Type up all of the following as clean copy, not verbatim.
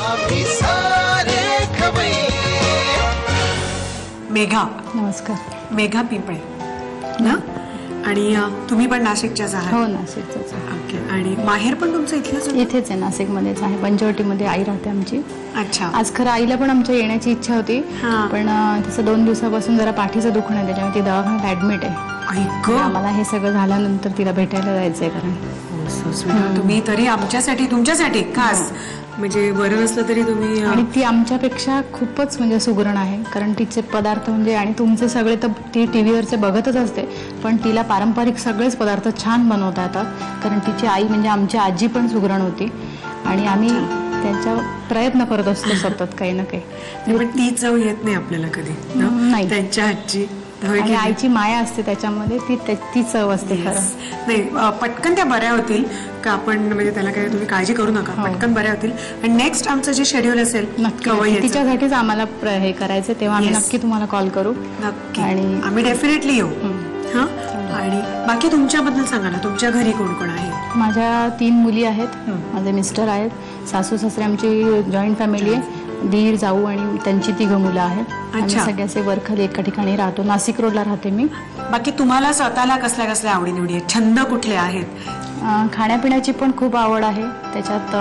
आम्ही सारे खवय्ये. मेघा, नमस्कार. मेघा पिंपळे ना? आणि तुम्ही पण नाशिकच्याच आहात? हो, नाशिकच. ओके. आणि माहेर पण तुमचं इथलंच होतं? इथेच आहे, नाशिकमध्येच आहे. पंचवटीमध्ये आई राहते आमची. अच्छा. आज खरं आईला पण आमच्या येण्याची इच्छा होती, पण तिचं 2 दिवसापासून जरा पाठीचं दुखणं आहे, त्याच्यामुळे ती दवाखान्यात ऍडमिट आहे. आम्हाला हे सगळं झाल्यानंतर तिला भेटायला जायचंय. कारण तुम्ही तरी आमच्यासाठी, तुमच्यासाठी खास, म्हणजे बरं नसलं तरी तुम्ही. आणि ती आमच्यापेक्षा खूपच म्हणजे सुगरण आहे, कारण तिचे पदार्थ म्हणजे, आणि तुमचे सगळे तर ती टीव्हीवरचे बघतच असते, पण तिला पारंपरिक सगळेच पदार्थ छान बनवता येतात. कारण तिची आई म्हणजे आमची आजी पण सुगरण होती, आणि आम्ही त्यांच्या प्रयत्न करत असतो सतत काही ना काही. पण ती चव येत नाही आपल्याला कधी नाही, त्यांच्या हातची. आणि आईची माया असते त्याच्यामध्ये, ती चव असते. खरं नाही, पटकन त्या बऱ्या होतील का? आपण म्हणजे त्याला काय तुम्ही काळजी करू नका, पटकन बऱ्या होतील. आणि नेक्स्ट आमचं जे शेड्यूल असेल नक्की तिच्यासाठीच आम्हाला हे करायचं, तेव्हा आम्ही नक्की तुम्हाला कॉल करू. नक्की, आणि आम्ही डेफिनेटली येऊ. हा. आणि बाकी तुमच्याबद्दल सांगा ना, तुमच्या घरी कोण कोण आहे? माझ्या 3 मुली आहेत, माझे मिस्टर आहेत, सासू सासरे, आमची जॉईंट फॅमिली आहे, दीर जाऊ आणि त्यांची 3 मुलं आहेत. आम्ही सगळे असे वरखाली एका ठिकाणी राहतो. नाशिक रोडला राहते मी. बाकी तुम्हाला स्वतःला कसल्या कसल्या आवडीनिवडी आहेत? छंद कुठले आहेत? खाण्यापिण्याची पण खूप आवड आहे. त्याच्यात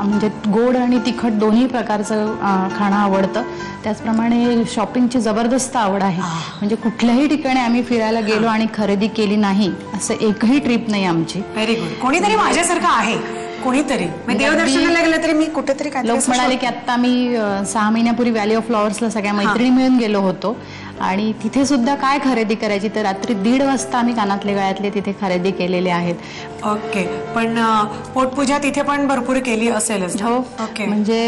म्हणजे गोड आणि तिखट दोन्ही प्रकारचं खाणं आवडतं. त्याचप्रमाणे शॉपिंगची जबरदस्त आवड आहे. म्हणजे कुठल्याही ठिकाणी आम्ही फिरायला गेलो आणि खरेदी केली नाही असं एकही ट्रिप नाही आमची. Very good. कोणीतरी माझ्यासारखं आहे, कोणीतरी देवदर्शनाला गेलं तरी मी कुठेतरी. लोक म्हणाले की आता मी 6 महिन्यापूर्वी व्हॅली ऑफ फ्लॉवर्सला सगळ्या मैत्रिणी मिळून गेलो होतो, आणि तिथे सुद्धा काय खरेदी करायची, तर रात्री 1:30 वाजता आम्ही कानातले गळ्यातले तिथे खरेदी केलेले आहेत. ओके. पण पोटपूजा तिथे पण भरपूर केली असेलच? हो. ओके. म्हणजे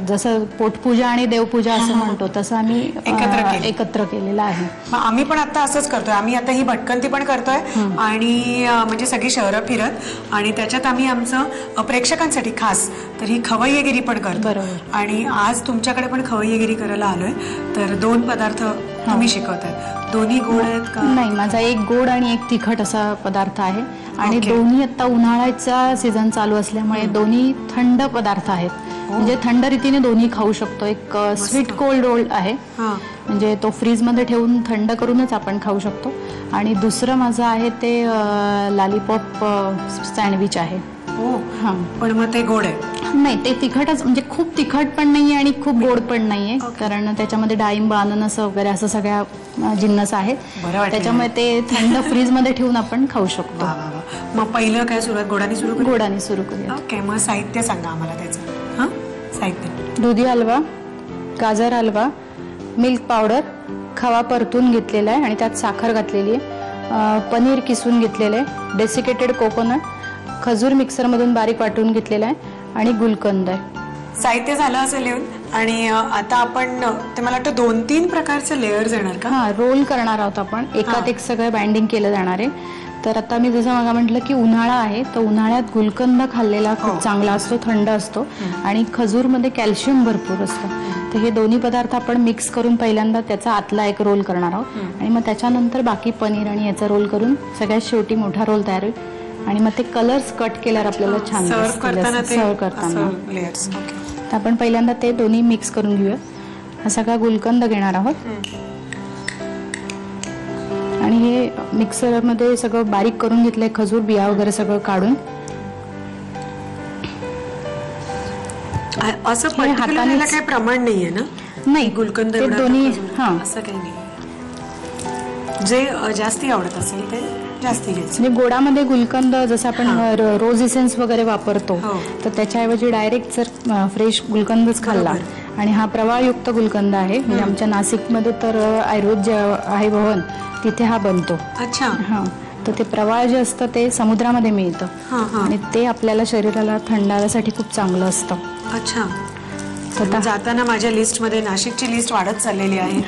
जसं पोटपूजा आणि देवपूजा असं म्हणतो तसं आम्ही एकत्र केलेलं आहे. आम्ही पण आता असंच करतोय. आम्ही आता ही भटकंती पण करतोय, आणि म्हणजे सगळी शहरं फिरत, आणि त्याच्यात आम्ही आमचं प्रेक्षकांसाठी खास तर ही खवय्येगिरी पण करतो. आणि आज तुमच्याकडे पण खवय्येगिरी करायला आलोय. तर 2 पदार्थ तुम्ही शिकवताय. दोन्ही गोड आहेत का? नाही, माझा एक गोड आणि एक तिखट असा पदार्थ आहे. आणि दोन्ही आता उन्हाळ्याचा सीझन चालू असल्यामुळे दोन्ही थंड पदार्थ आहेत. म्हणजे थंड रीतीने दोन्ही खाऊ शकतो. एक स्वीट कोल्ड रोल आहे, म्हणजे तो फ्रीज मध्ये ठेवून थंड करूनच आपण खाऊ शकतो. आणि दुसरं माझं आहे ते लॉलीपॉप सँडविच आहे. पण मग ते गोड आहे? नाही, ते तिखटच, म्हणजे खूप तिखट पण नाहीये आणि खूप गोड पण नाहीये, कारण त्याच्यामध्ये डाळिंब, अननस वगैरे असं सगळ्या जिन्नस आहेत. त्याच्यामुळे ते थंड फ्रीज मध्ये ठेवून आपण खाऊ शकतो. मग पहिलं काय सुरुवात गोडाने सुरू करू? गोडाने सुरू करूया. ओके. मग साहित्य सांगा आम्हाला त्याचं. साहित्य: दुधी हलवा, गाजर हलवा, मिल्क पावडर, खवा परतून घेतलेला आहे आणि त्यात साखर घातलेली आहे, पनीर किसून घेतलेलं आहे, डेसिकेटेड कोकोनट, खजूर मिक्सरमधून बारीक वाटून घेतलेला आहे, आणि गुलकंद आहे. साहित्य झालं असं लिहून. आणि आता आपण ते मला वाटतं 2-3 प्रकारचे लेअर्स येणार का? रोल करणार आहोत आपण. एकात एक सगळं बाइंडिंग केलं जाणार आहे. तर आता मी जसं मला म्हटलं की उन्हाळा आहे, तर उन्हाळ्यात गुलकंद खाल्लेला खूप चांगला असतो, थंड असतो, आणि खजूरमध्ये कॅल्शियम भरपूर असतं. तर हे दोन्ही पदार्थ आपण मिक्स करून पहिल्यांदा त्याचा आतला एक रोल करणार आहोत, आणि मग त्याच्यानंतर बाकी पनीर आणि याचा रोल करून सगळ्यात शेवटी मोठा रोल तयार होईल. आणि मग ते कलर्स कट केल्यावर आपल्याला छान सर्व करताना. तर आपण पहिल्यांदा ते दोन्ही मिक्स करून घेऊया. हा सगळा गुलकंद घेणार आहोत, आणि हे मिक्सरमध्ये सगळं बारीक करून घेतलंय, खजूर बिया वगैरे सगळं काढून. असं हाताने काही प्रमाण नाहीये ना? नाही, गुलकंद दोन्ही असं काही नाही. जे जास्ती आवडत असेल ते जास्ती घ्यायचं. म्हणजे गोडामध्ये गुलकंद जसं आपण रोज इसेन्स वगैरे वापरतो, तर त्याच्याऐवजी डायरेक्ट जर फ्रेश गुलकंदच खाल्ला, आणि हा प्रवाळयुक्त गुलकंद आहे. म्हणजे आमच्या नाशिकमध्ये तर आयुर्वेद जे आहे भवन, तिथे हा बनतो. अच्छा. तर ते प्रवाळ जे असतं ते समुद्रामध्ये मिळतं, आणि ते आपल्याला शरीराला थंडाव्यासाठी खूप चांगलं असतं. अच्छा. तर जाताना माझ्या लिस्ट मध्ये नाशिकची लिस्ट वाढत चाललेली आहे.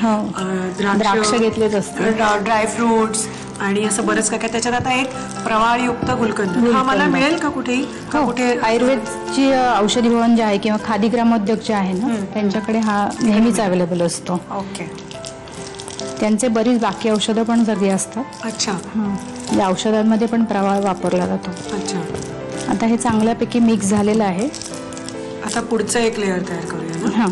द्राक्ष घेतलेच असते, ड्रायफ्रुट्स आणि असं बरंच काय. त्याच्यात आता एक प्रवाळयुक्त गुलकंद हा मला मिळेल का कुठेही? कुठे आयुर्वेदची औषधी भवन जे आहे किंवा खादी ग्रामोद्योग जे आहे ना, त्यांच्याकडे हा नेहमीच अवेलेबल असतो. ओके. त्यांचे बरीच बाकी औषधं पण सगळी असतात. अच्छा. या औषधांमध्ये पण प्रवाळ वापरला जातो. अच्छा. आता हे चांगल्यापैकी मिक्स झालेलं आहे. आता पुढचं एक लेअर तयार करूया ना. हां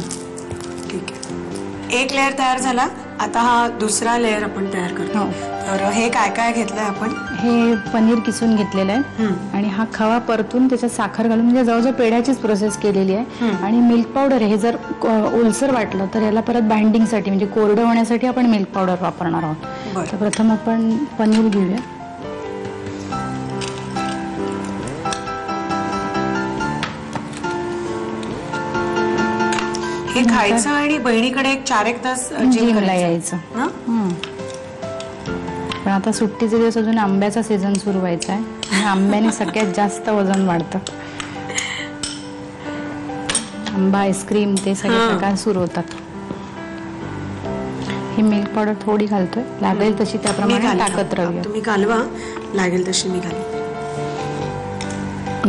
ठीक आहे, एक लेअर तयार झाला. आता हा दुसरा लेअर आपण तयार करतो. हो. तर हे काय काय घेतलंय आपण? हे पनीर किसून घेतलेलं आहे आणि हा खवा परतून त्याच्यात साखर घालून म्हणजे जवळजवळ पेढ्याचीच प्रोसेस केलेली आहे. आणि मिल्क पावडर हे जर ओलसर वाटलं तर याला परत बाइंडिंगसाठी म्हणजे कोरडं होण्यासाठी आपण मिल्क पावडर वापरणार आहोत. बरं. तर प्रथम आपण पनीर घेऊया. हे खायचं आणि बहिणीकडे एक 4-1 तास जिमला यायचं. ना. पण आता सुट्टीचे दिवस अजून आंब्याचा सीझन सुरू व्हायचा आहे आणि आंब्याने सगळ्यात जास्त वजन वाढतं. आंबा आईस्क्रीम ते सगळे प्रकार सुरू होतात. ही मिल्क पावडर थोडी घालतोय, लागेल तशी त्याप्रमाणे टाकत राहूया. तुम्ही कालवा, लागेल तशी मी घाली.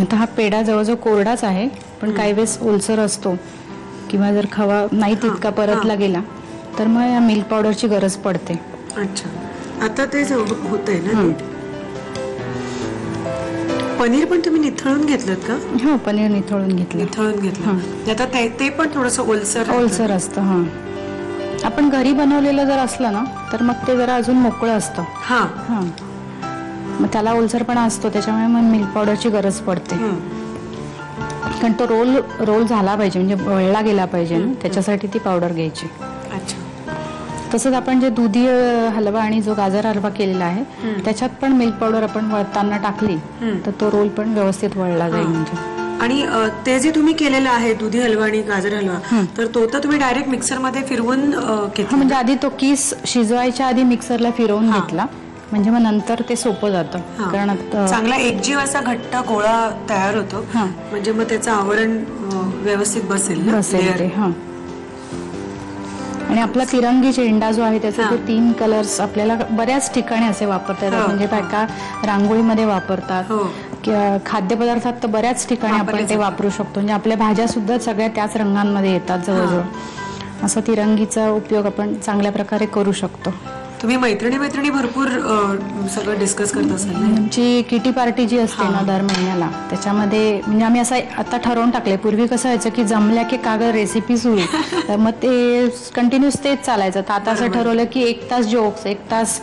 आता हा पेढा जवळजवळ कोरडाच आहे, पण काही वेळेस ओलसर असतो किंवा जर खवा नाही तितका परतला गेला तर मग या मिल्क पावडरची गरज पडते. अच्छा, आता ते होतंय ना. पनीर पण तुम्ही निथळून घेतलं का? हो, पनीर निथळून घेतलं. निथळून घेतलं. आता ते पण थोडंसं ओलसर असतं. हां, आपण घरी बनवलेलं जर असलं ना तर मग ते जरा अजून मोकळं असतं. हां हां, मग त्याला ओलसरपणा असतो, त्याच्यामुळे मग मिल्क पावडरची गरज पडते. कारण तो रोल झाला पाहिजे म्हणजे वळला गेला पाहिजे ना, त्याच्यासाठी ती पावडर घ्यायची. अच्छा. तसंच आपण जे दुधी हलवा आणि जो गाजर हलवा केलेला आहे त्याच्यात पण मिल्क पावडर आपण वळताना टाकली तर तो रोल पण व्यवस्थित वळला जाईल. म्हणजे आणि ते जे तुम्ही केलेलं आहे दुधी हलवा आणि गाजर हलवा, तर तो तर तुम्ही डायरेक्ट मिक्सरमध्ये फिरवून घेतला? म्हणजे आधी तो किस शिजवायच्या आधी मिक्सरला फिरवून घेतला म्हणजे मग नंतर ते सोपं जातं. कारण चांगला एकजीव असा घट्ट गोळा तयार होतो, म्हणजे मग त्याचं आवरण व्यवस्थित बसेल ते. हां, आणि आपला तिरंगी झेंडा जो आहे त्याचे ते 3 कलर्स आपल्याला बऱ्याच ठिकाणी असे वापरता येतात. म्हणजे बायका रांगोळीमध्ये वापरतात, खाद्यपदार्थात तर बऱ्याच ठिकाणी आपण ते वापरू शकतो. म्हणजे आपल्या भाज्या सुद्धा सगळ्या त्याच रंगांमध्ये येतात जवळजवळ. असा तिरंगीचा उपयोग आपण चांगल्या प्रकारे करू शकतो. तुम्ही मैत्रिणी भरपूर सगळं डिस्कस करत असाल. आमची किटी पार्टी जी असते ना दर महिन्याला, त्याच्यामध्ये म्हणजे आम्ही असं आता ठरवून टाकले. पूर्वी कसं व्हायचं की जमल्या की कागद रेसिपी सुरू, तर मग ते कंटिन्यूस तेच चालायचं. तर आता असं ठरवलं की 1 तास जोक्स, 1 तास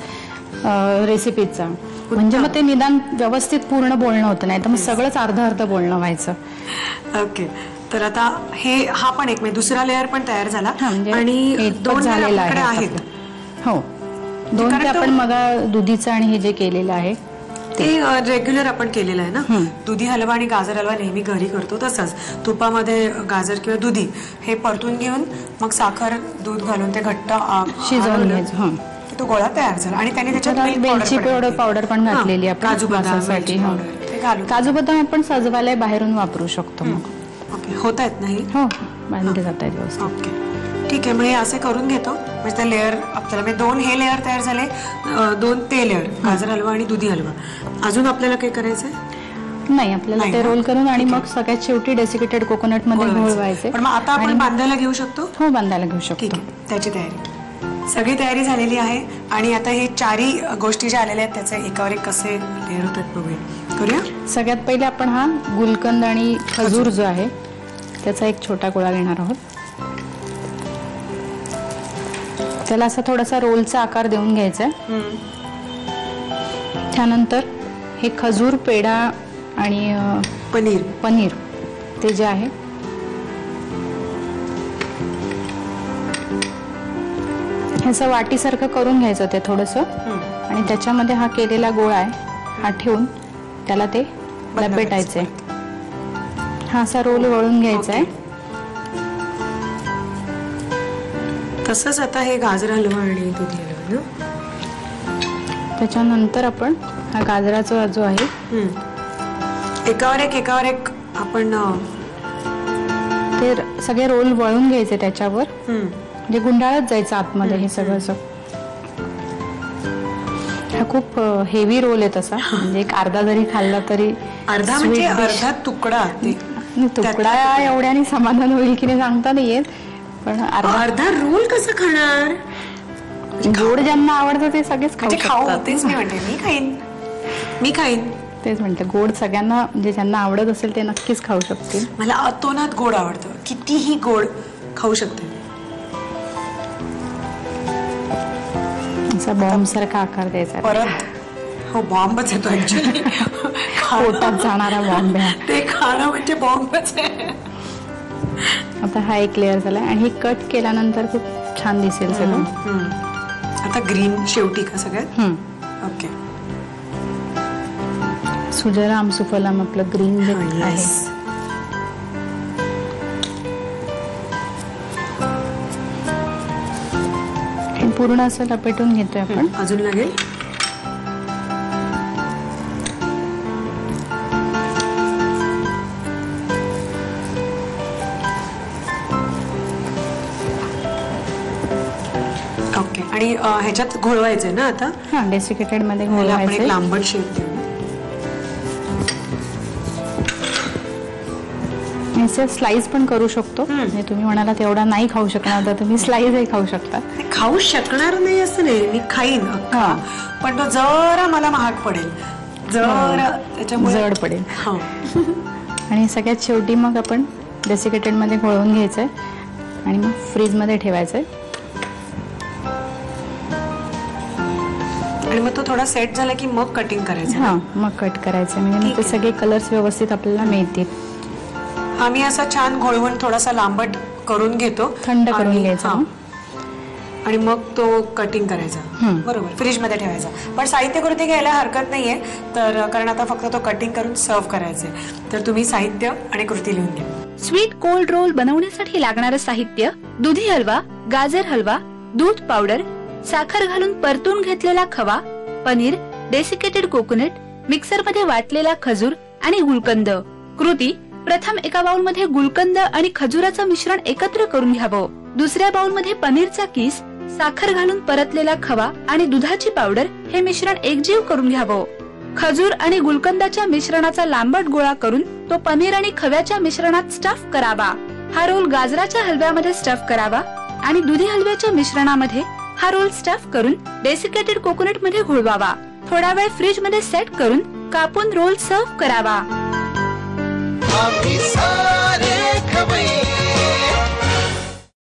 रेसिपीचा, म्हणजे मग ते निदान व्यवस्थित पूर्ण बोलणं होतं, नाही तर मग सगळंच अर्ध बोलणं व्हायचं. ओके, तर आता हा पण एक दुसरा लेअर पण तयार झाला आणि 2 झालेला आहेत. हो, 2 ते आपण मग दुधीचं आणि हे जे केलेलं आहे ते रेग्युलर आपण केलेलं आहे ना. दुधी हलवा आणि गाजर हलवा नेहमी घरी करतो तसंच तुपामध्ये गाजर किंवा दुधी हे परतून घेऊन मग साखर दूध घालून ते घट्ट शिजवून घ्यायचं. तो गोळा तयार झाला आणि त्याने त्याच्यात वेलची पावडर पण घातलेली आहे काजू बदामासाठी. काजू बदाम आपण सजवायला बाहेरून वापरू शकतो. मग ओके, होत आहेत नाही? हो, बांधले जात आहेत व्यवस्थित. ओके, ठीक आहे. मग हे असे करून घेतो म्हणजे ते लेअर आपल्याला 2 हे लेअर तयार झाले, 2 ते लेअर गाजर हलवा आणि दुधी हलवा. अजून आपल्याला काय करायचंय? नाही, आपल्याला ते रोल करून आणि मग सगळ्यात शेवटी डेसिकेटेड कोकोनट मध्ये घोळवायचे. पण मग आता आपण बांधायला घेऊ शकतो? हो, बांधायला घेऊ शकतो. ठीक आहे, त्याची सगळी तयारी झालेली आहे. आणि आता हे 4 गोष्टी ज्या आलेल्या आहेत त्याचे एकावर एक कसे लेअर होतात बघूया. करूया. सगळ्यात पहिले आपण हा गुलकंद आणि खजूर जो आहे त्याचा एक छोटा गोळा घेणार आहोत. त्याला असा थोडासा रोलचा आकार देऊन घ्यायचा आहे. त्यानंतर हे खजूर, पेढा आणि पनीर ते जे आहे ह्याचं वाटीसारखं करून घ्यायचं ते थोडंसं, आणि त्याच्यामध्ये हा केलेला गोळा आहे हा ठेवून त्याला ते लपेटायचंय. हा असा रोल वळून घ्यायचा आहे. तसंच आता हे गाजर हलवा आणि दुधी हलवा ना. त्याच्यानंतर आपण हा गाजराचा जो आहे एकावर एक आपण ते सगळे रोल वळून घ्यायचे त्याच्यावर, म्हणजे गुंडाळत जायचं आतमध्ये हे सगळं. हा खूप हेवी रोल आहे तसा, म्हणजे एक अर्धा जरी खाल्ला तरी म्हणजे अर्धा तुकडा एवढ्याने समाधान होईल की नाही सांगता नाही येत. पण अर्धा रोल कसं खाणार? गोड ज्यांना आवडतं ते सगळेच खाऊ. तेच मी म्हणते, मी खाईन. तेच म्हणते, गोड सगळ्यांना म्हणजे ज्यांना आवडत असेल ते नक्कीच खाऊ शकतील. मला अतोनात गोड आवडतं, कितीही गोड खाऊ शकते. असा बॉम्ब सारखा आकार द्यायचा, परत हो बॉम्बच येतो ऍक्च्युली. पोटात जाणारा बॉम्ब आहे. ते खाणं म्हणजे बॉम्बच आहे. आता हा एक लेअर झाला आणि हे कट केल्यानंतर खूप छान दिसेल सगळं. आता ग्रीन शेवटी का सगळ्यात. ओके. सुजलाम सुफलाम आपलं ग्रीन जे आहे हे पूर्ण असं लपेटून घेतोय आपण. अजून लागेल. ओके. आणि ह्याच्यात घोळवायचंय ना आता. हा, डेसिकेटेड मध्ये आपण एक घोळवायचं. लांबट शेप देऊ. स्लाइस पण करू शकतो. म्हणजे तुम्ही म्हणाला तेवढा नाही खाऊ शकणार तर तुम्ही स्लाइसही खाऊ शकता. खाऊ शकणार नाही असं नाही, मी खाईन अख्खा. पण तो जरा मला महाग पडेल, जरा त्याच्यामुळे जड पडेल. हा. आणि सगळ्यात शेवटी मग आपण डेसिकेटेड मध्ये घोळवून घ्यायचंय आणि मग फ्रीज मध्ये ठेवायचंय. आणि मग तो थोडा सेट झाला की मग कटिंग करायचं. हा, मग कट करायचं म्हणजे मग ते सगळे कलर्स व्यवस्थित आपल्याला मिळतील. आम्ही असा छान घोळवून थोडासा लांबट करून घेतो, थंड करून घ्यायचा. आणि मग तो कटिंग करायचा. बरोबर, फ्रीज मध्ये ठेवायचा. पण साहित्य कृती घ्यायला हरकत नाहीये, तर कारण आता फक्त तो कटिंग करून सर्व करायचंय. तर तुम्ही साहित्य आणि कृती लिहून घ्या. स्वीट कोल्ड रोल बनवण्यासाठी लागणारं साहित्य: दुधी हलवा, गाजर हलवा, दूध पावडर, साखर घालून परतून घेतलेला खवा, पनीर, डेसिकेटेड कोकोनट, मिक्सर मध्ये वाटलेला खजूर आणि गुलकंद. कृती: प्रथम एका बाउल मध्ये गुलकंद आणि खजुराचं मिश्रण एकत्र करून घ्यावं. दुसऱ्या बाउल मध्ये पनीरचा किस, साखर घालून परतलेला खवा आणि दुधाची पावडर हे मिश्रण एकजीव करून घ्यावं. खजूर आणि गुलकंदाच्या मिश्रणाचा लांबट गोळा करून तो पनीर आणि खव्याच्या मिश्रणात स्टफ करावा. हा रोल गाजराच्या हलव्यामध्ये स्टफ करावा आणि दुधी हलव्याच्या मिश्रणामध्ये हा रोल स्टफ करून डेसिकेटेड कोकोनट मध्ये घोळवावा. थोडा वेळ फ्रीज मध्ये सेट करून कापून रोल सर्व्ह करावा. आम्ही